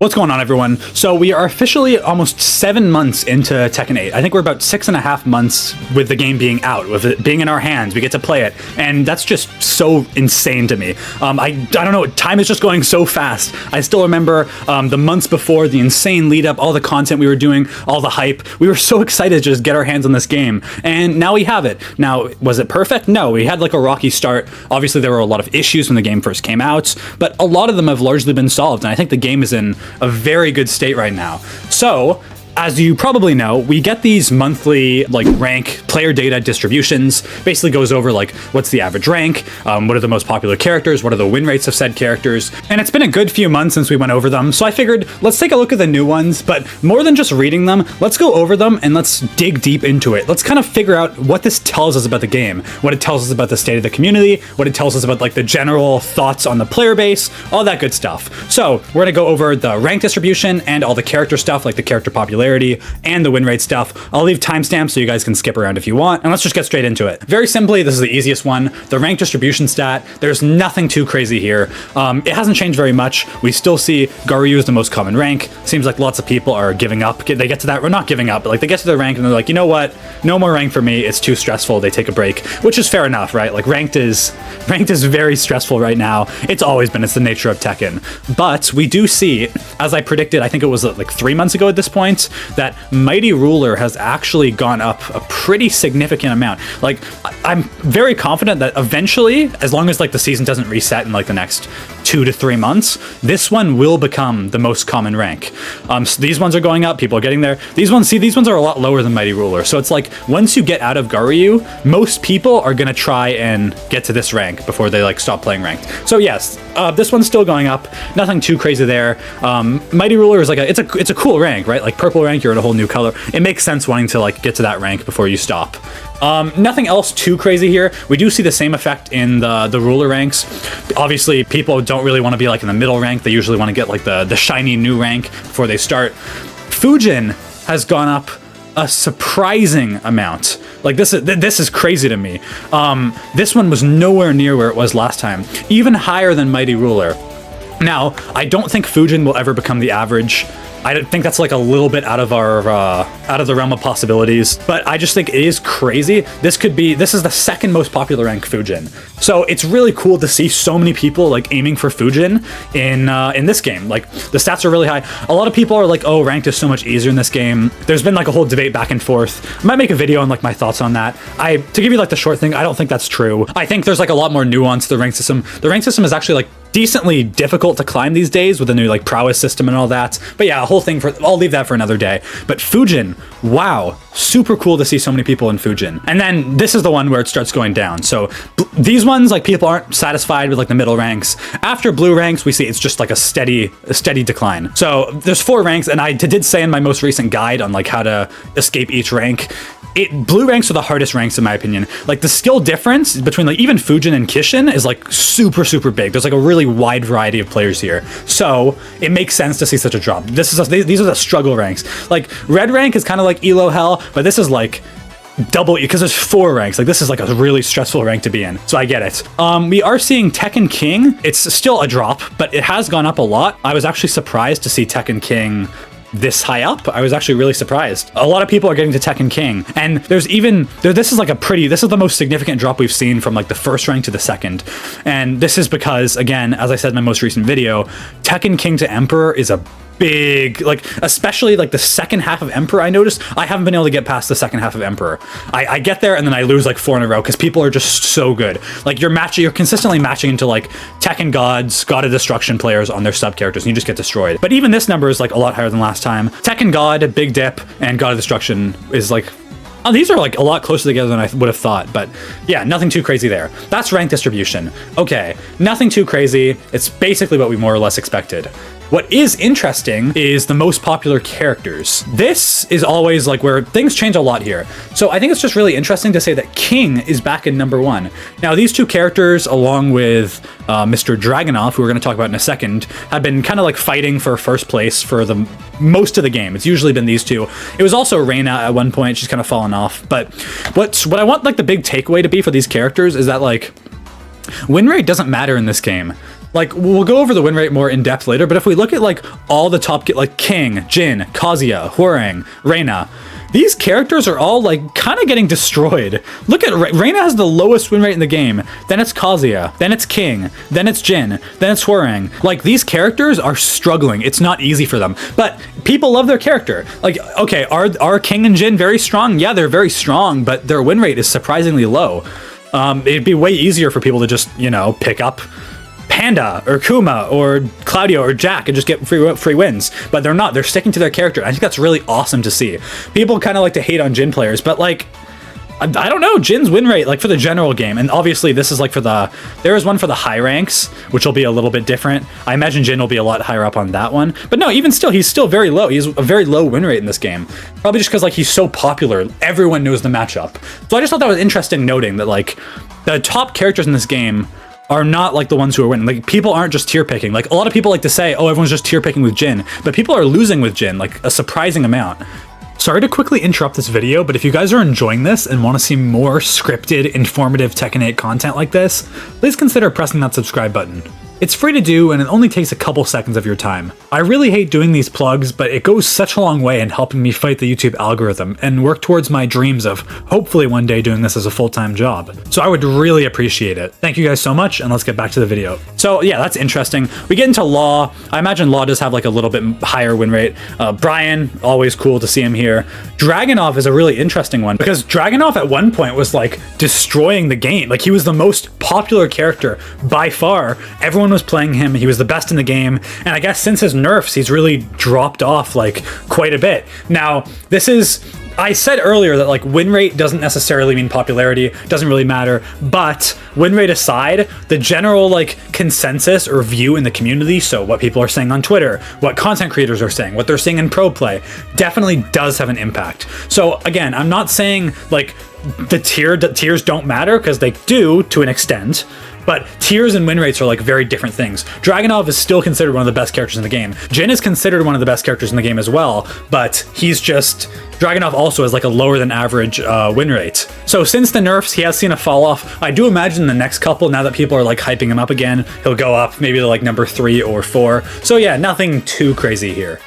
What's going on, everyone? So we are officially almost 7 months into Tekken 8. I think we're about 6.5 months with the game being out, with it being in our hands. We get to play it, and that's just so insane to me. I don't know, time is just going so fast. I still remember the months before, the insane lead up, all the content we were doing, all the hype. We were so excited to just get our hands on this game, and now we have it. Now, was it perfect? No, we had like a rocky start. Obviously, there were a lot of issues when the game first came out, but a lot of them have largely been solved, and I think the game is in a very good state right now. So, as you probably know, we get these monthly rank player data distributions. Basically goes over what's the average rank, what are the most popular characters, what are the win rates of said characters, and it's been a good few months since we went over them, so I figured let's take a look at the new ones, but more than just reading them, let's go over them and let's dig deep into it. Let's kind of figure out what this tells us about the game, what it tells us about the state of the community, what it tells us about the general thoughts on the player base, all that good stuff. So we're gonna go over the rank distribution and all the character stuff, like the character popularity and the win rate stuff. I'll leave timestamps so you guys can skip around if you want, and let's just get straight into it. Very simply, this is the easiest one. The rank distribution stat, there's nothing too crazy here. It hasn't changed very much. We still see Garyu is the most common rank. Seems like lots of people are giving up. They get to that, or not giving up, but they get to their rank and they're like, you know what? No more rank for me. It's too stressful. They take a break, which is fair enough, right? Ranked is very stressful right now. It's always been. It's the nature of Tekken. But we do see, as I predicted, I think it was 3 months ago at this point, that Mighty Ruler has actually gone up a pretty significant amount. I'm very confident that eventually, as long as the season doesn't reset in the next 2 to 3 months, this one will become the most common rank. So these ones are going up, people are getting there. These ones are a lot lower than Mighty Ruler. So it's once you get out of Garyu, most people are gonna try and get to this rank before they stop playing ranked. So yes, this one's still going up. Nothing too crazy there. Mighty Ruler is it's a cool rank, right? Purple rank, you're in a whole new color. It makes sense wanting to get to that rank before you stop. Nothing else too crazy here. We do see the same effect in the ruler ranks. Obviously, people don't really want to be in the middle rank. They usually want to get the shiny new rank before they start. Fujin has gone up a surprising amount. This is crazy to me. This one was nowhere near where it was last time. Even higher than Mighty Ruler. Now, I don't think Fujin will ever become the average. I think that's a little bit out of the realm of possibilities, but I just think it is crazy. This is the second most popular rank Fujin. So it's really cool to see so many people aiming for Fujin in this game. The stats are really high. A lot of people are oh, ranked is so much easier in this game. There's been a whole debate back and forth. I might make a video on my thoughts on that. To give you the short thing, I don't think that's true. I think there's a lot more nuance to the rank system. The rank system is actually decently difficult to climb these days with the new prowess system and all that. But yeah, a whole thing I'll leave that for another day. But Fujin, wow, super cool to see so many people in Fujin. And then this is the one where it starts going down. So these ones, people aren't satisfied with the middle ranks. After blue ranks, we see it's just a steady decline. So there's 4 ranks, and I did say in my most recent guide on how to escape each rank, blue ranks are the hardest ranks in my opinion. The skill difference between even Fujin and Kishin is super big. There's a really wide variety of players here, so it makes sense to see such a drop. These are the struggle ranks. Red rank is kind of Elo hell, but this is double, because there's 4 ranks. This is a really stressful rank to be in, so I get it. We are seeing Tekken King. It's still a drop, but it has gone up a lot. I was actually surprised to see Tekken King this high up. I was actually really surprised. A lot of people are getting to Tekken King, and this is the most significant drop we've seen from the first rank to the second. And this is because, again, as I said in my most recent video, Tekken King to Emperor is a big, especially the second half of Emperor. I noticed I haven't been able to get past the second half of Emperor. I get there and then I lose 4 in a row because people are just so good. You're consistently matching into Tekken gods, God of Destruction players on their sub characters, and you just get destroyed. But even this number is a lot higher than last time. Tekken God, Big Dip, and God of Destruction is oh, these are a lot closer together than I would have thought, but yeah, nothing too crazy there. That's rank distribution. Okay, nothing too crazy. It's basically what we more or less expected. What is interesting is the most popular characters. This is always where things change a lot here. So I think it's just really interesting to say that King is back in number 1. Now these 2 characters, along with Mr. Dragunov, who we're going to talk about in a second, have been kind of fighting for first place for the most of the game. It's usually been these 2. It was also Reina at one point. She's kind of fallen off. But what I want the big takeaway to be for these characters is that win rate doesn't matter in this game. Like, we'll go over the win rate more in depth later, but if we look at like all the top, like King, Jin, Kazuya, Hwoarang, Reina, these characters are all like kind of getting destroyed. Look at Reina has the lowest win rate in the game. Then it's Kazuya. Then it's King. Then it's Jin. Then it's Hwoarang. Like, these characters are struggling. It's not easy for them. But people love their character. Like, okay, are King and Jin very strong? Yeah, they're very strong, but their win rate is surprisingly low. It'd be way easier for people to just, you know, pick up Panda or Kuma or Claudio or Jack and just get free wins, but they're not. They're sticking to their character. I think that's really awesome to see. People kind of like to hate on Jin players, but like, I don't know, Jin's win rate, like for the general game, and obviously this is like for the, there is one for the high ranks, which will be a little bit different. I imagine Jin will be a lot higher up on that one, but no, even still, he's still very low. He has a very low win rate in this game, probably just because like he's so popular, everyone knows the matchup. So I just thought that was interesting noting that like the top characters in this game are not like the ones who are winning. Like, people aren't just tier picking. Like, a lot of people like to say, oh, everyone's just tier picking with Jin, but people are losing with Jin, like a surprising amount. Sorry to quickly interrupt this video, but if you guys are enjoying this and want to see more scripted, informative Tekken 8 content like this, please consider pressing that subscribe button. It's free to do, and it only takes a couple seconds of your time. I really hate doing these plugs, but it goes such a long way in helping me fight the YouTube algorithm and work towards my dreams of hopefully one day doing this as a full-time job. So I would really appreciate it. Thank you guys so much, and let's get back to the video. So yeah, that's interesting. We get into Law. I imagine Law does have like a little bit higher win rate. Brian, always cool to see him here. Dragunov is a really interesting one because Dragunov at one point was like destroying the game. Like, he was the most popular character by far. Everyone was playing him. He was the best in the game, and I guess since his nerfs he's really dropped off like quite a bit. Now, this is, I said earlier that like win rate doesn't necessarily mean popularity, doesn't really matter, but win rate aside, the general like consensus or view in the community, so what people are saying on Twitter, what content creators are saying, what they're seeing in pro play, definitely does have an impact. So again, I'm not saying like the tiers don't matter, because they do to an extent, but tiers and win rates are like very different things. Dragunov is still considered one of the best characters in the game. Jin is considered one of the best characters in the game as well, but he's just, Dragunov also has like a lower than average win rate. So since the nerfs, he has seen a fall off. I do imagine the next couple, now that people are like hyping him up again, he'll go up maybe to like number 3 or 4. So yeah, nothing too crazy here.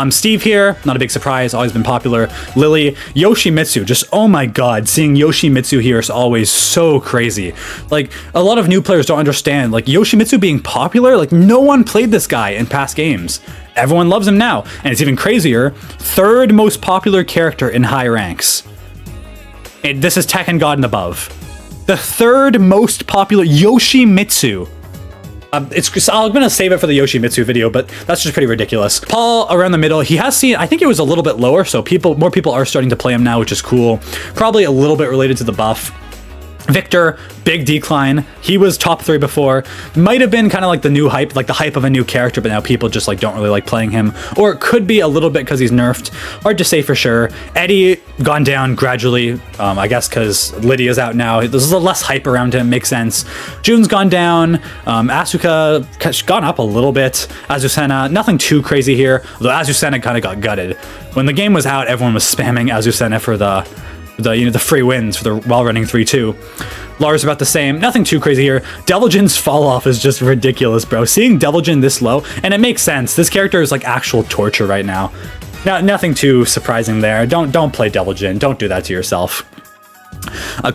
Steve here, not a big surprise, always been popular. Lily, Yoshimitsu, just oh my god, seeing Yoshimitsu here is always so crazy. Like, a lot of new players don't understand, like Yoshimitsu being popular, like no one played this guy in past games. Everyone loves him now, and it's even crazier, 3rd most popular character in high ranks. This is Tekken God and above. The 3rd most popular Yoshimitsu. I'm gonna save it for the Yoshimitsu video, but that's just pretty ridiculous. Paul around the middle, he has seen, I think it was a little bit lower, so more people are starting to play him now, which is cool. Probably a little bit related to the buff. Victor, big decline. He was top 3 before. Might have been kind of like the new hype, like the hype of a new character, but now people just like don't really like playing him. Or it could be a little bit because he's nerfed. Hard to say for sure. Eddie gone down gradually, I guess because Lydia's out now. There's a less hype around him, makes sense. June's gone down. Asuka gone up a little bit. Azucena, nothing too crazy here. Although Azucena kind of got gutted. When the game was out, everyone was spamming Azucena for the free wins for the while running 3-2. Lars about the same, nothing too crazy here. Deviljin's fall off is just ridiculous, bro. Seeing Deviljin this low, and it makes sense. This character is like actual torture right now. Nothing too surprising there. Don't play Deviljin. Don't do that to yourself.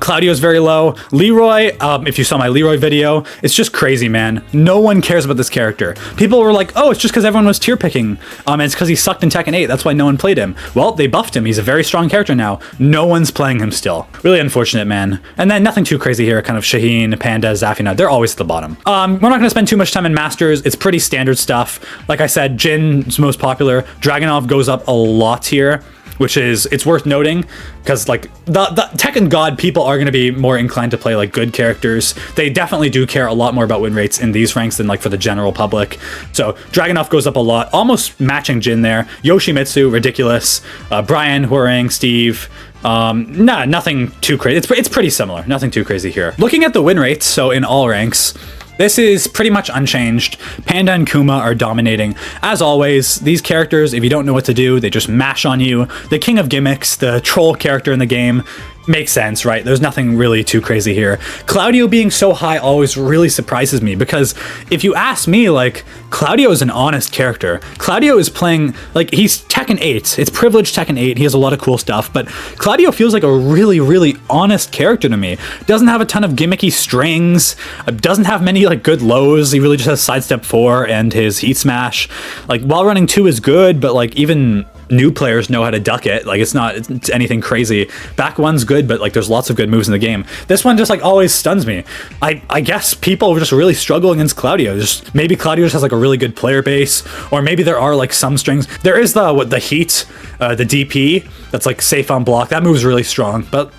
Claudio's very low. Leroy, if you saw my Leroy video, it's just crazy, man. No one cares about this character. People were like, oh, it's just because everyone was tier picking. And it's because he sucked in Tekken 8. That's why no one played him. Well, they buffed him. He's a very strong character now. No one's playing him still. Really unfortunate, man. And then nothing too crazy here. Kind of Shaheen, Panda, Zafina. They're always at the bottom. We're not going to spend too much time in Masters. It's pretty standard stuff. Like I said, Jin's most popular. Dragunov goes up a lot here, which is, it's worth noting, because like the Tekken God people are going to be more inclined to play like good characters. They definitely do care a lot more about win rates in these ranks than like for the general public. So Dragunov goes up a lot, almost matching Jin there. Yoshimitsu, ridiculous. Brian, Hwoarang, Steve, nothing too crazy. It's pretty similar, nothing too crazy here. Looking at the win rates, so in all ranks, this is pretty much unchanged. Panda and Kuma are dominating. As always, these characters, if you don't know what to do, they just mash on you. The king of gimmicks, the troll character in the game, Makes sense, right? There's nothing really too crazy here. Claudio being so high always really surprises me, because if you ask me, like, Claudio is an honest character. Claudio is playing, like, he's Tekken 8. It's privileged Tekken 8. He has a lot of cool stuff, but Claudio feels like a really, really honest character to me. Doesn't have a ton of gimmicky strings, doesn't have many, like, good lows. He really just has sidestep 4 and his heat smash. Like, while running 2 is good, but, like, even new players know how to duck it. Like, it's anything crazy. Back 1's good, but like there's lots of good moves in the game. This one just like always stuns me. I guess people just really struggle against Claudio. Just maybe Claudio just has like a really good player base, or maybe there are like some strings. There is the heat, the DP that's like safe on block. That move's really strong, but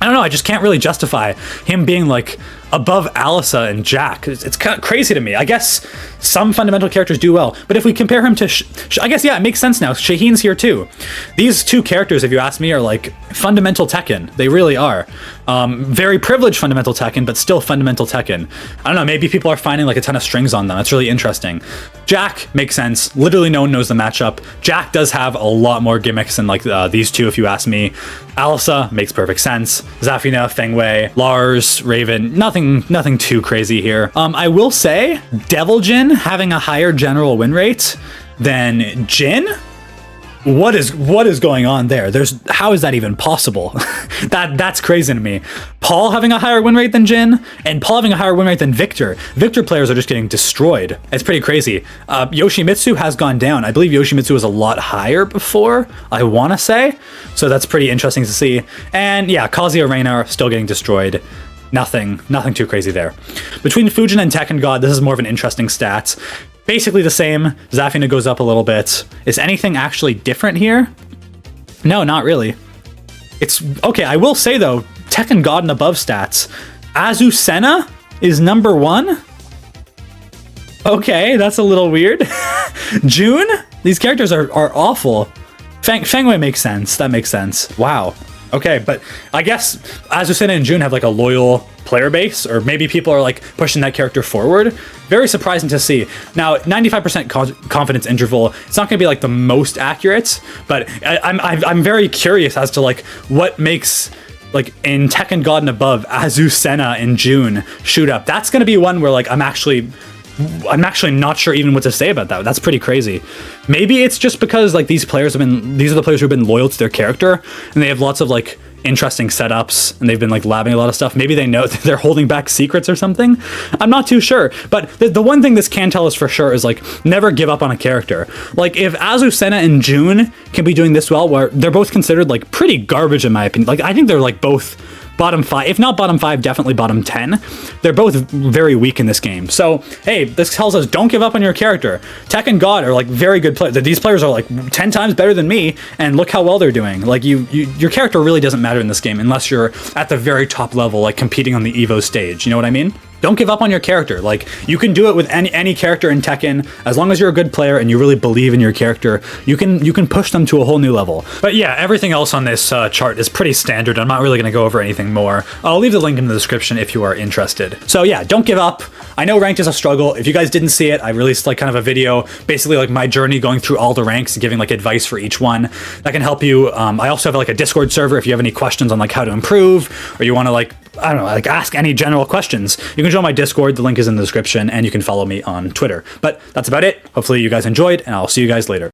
I don't know, I just can't really justify him being like above Alisa and Jack. It's kind of crazy to me. I guess some fundamental characters do well, but if we compare him to, I guess, yeah, it makes sense now. Shaheen's here too. These two characters, if you ask me, are like fundamental Tekken. They really are. Very privileged fundamental Tekken, but still fundamental Tekken. I don't know, maybe people are finding like a ton of strings on them. That's really interesting. Jack makes sense. Literally no one knows the matchup. Jack does have a lot more gimmicks than like these two, if you ask me. Alisa makes perfect sense. Zafina, Feng Wei, Lars, Raven, nothing too crazy here. I will say Devil Jin having a higher general win rate than Jin. What is going on there? How is that even possible? That's crazy to me. Paul having a higher win rate than Jin, and Paul having a higher win rate than Victor. Victor players are just getting destroyed. It's pretty crazy. Yoshimitsu has gone down. I believe Yoshimitsu was a lot higher before, I want to say. So that's pretty interesting to see. And yeah, Kazuya Reina are still getting destroyed. Nothing too crazy there. Between Fujin and Tekken God, this is more of an interesting stat. Basically the same. Zafina goes up a little bit. Is anything actually different here? No, not really. It's okay. I will say though, Tekken God and above stats. Azucena is number 1. Okay, that's a little weird. June? These characters are awful. Feng Wei makes sense. That makes sense. Wow. Okay, but I guess Azucena and June have like a loyal player base, or maybe people are like pushing that character forward. Very surprising to see. Now, 95% confidence interval. It's not going to be like the most accurate, but I'm very curious as to like what makes, like, in Tekken God and above, Azucena and June shoot up. That's going to be one where like I'm actually not sure even what to say about that. That's pretty crazy. Maybe it's just because like these are the players who've been loyal to their character, and they have lots of like interesting setups, and they've been like labbing a lot of stuff. Maybe they know that they're holding back secrets or something. I'm not too sure. But the one thing this can tell us for sure is like never give up on a character. Like if Azucena and June can be doing this well, where they're both considered like pretty garbage in my opinion. Like I think they're like both bottom 5, if not bottom 5, definitely bottom 10. They're both very weak in this game. So, hey, this tells us don't give up on your character. Tekken God are like very good players. These players are like 10 times better than me, and look how well they're doing. Like your character really doesn't matter in this game unless you're at the very top level, like competing on the Evo stage. You know what I mean? Don't give up on your character. Like, you can do it with any character in Tekken. As long as you're a good player and you really believe in your character, you can push them to a whole new level. But yeah, everything else on this chart is pretty standard. I'm not really going to go over anything more. I'll leave the link in the description if you are interested. So yeah, don't give up. I know ranked is a struggle. If you guys didn't see it, I released like kind of a video, basically like my journey going through all the ranks and giving like advice for each one. That can help you. I also have like a Discord server if you have any questions on like how to improve, or you want to like, I don't know, like ask any general questions. You can join my Discord, the link is in the description, and you can follow me on Twitter. But that's about it. Hopefully you guys enjoyed, and I'll see you guys later.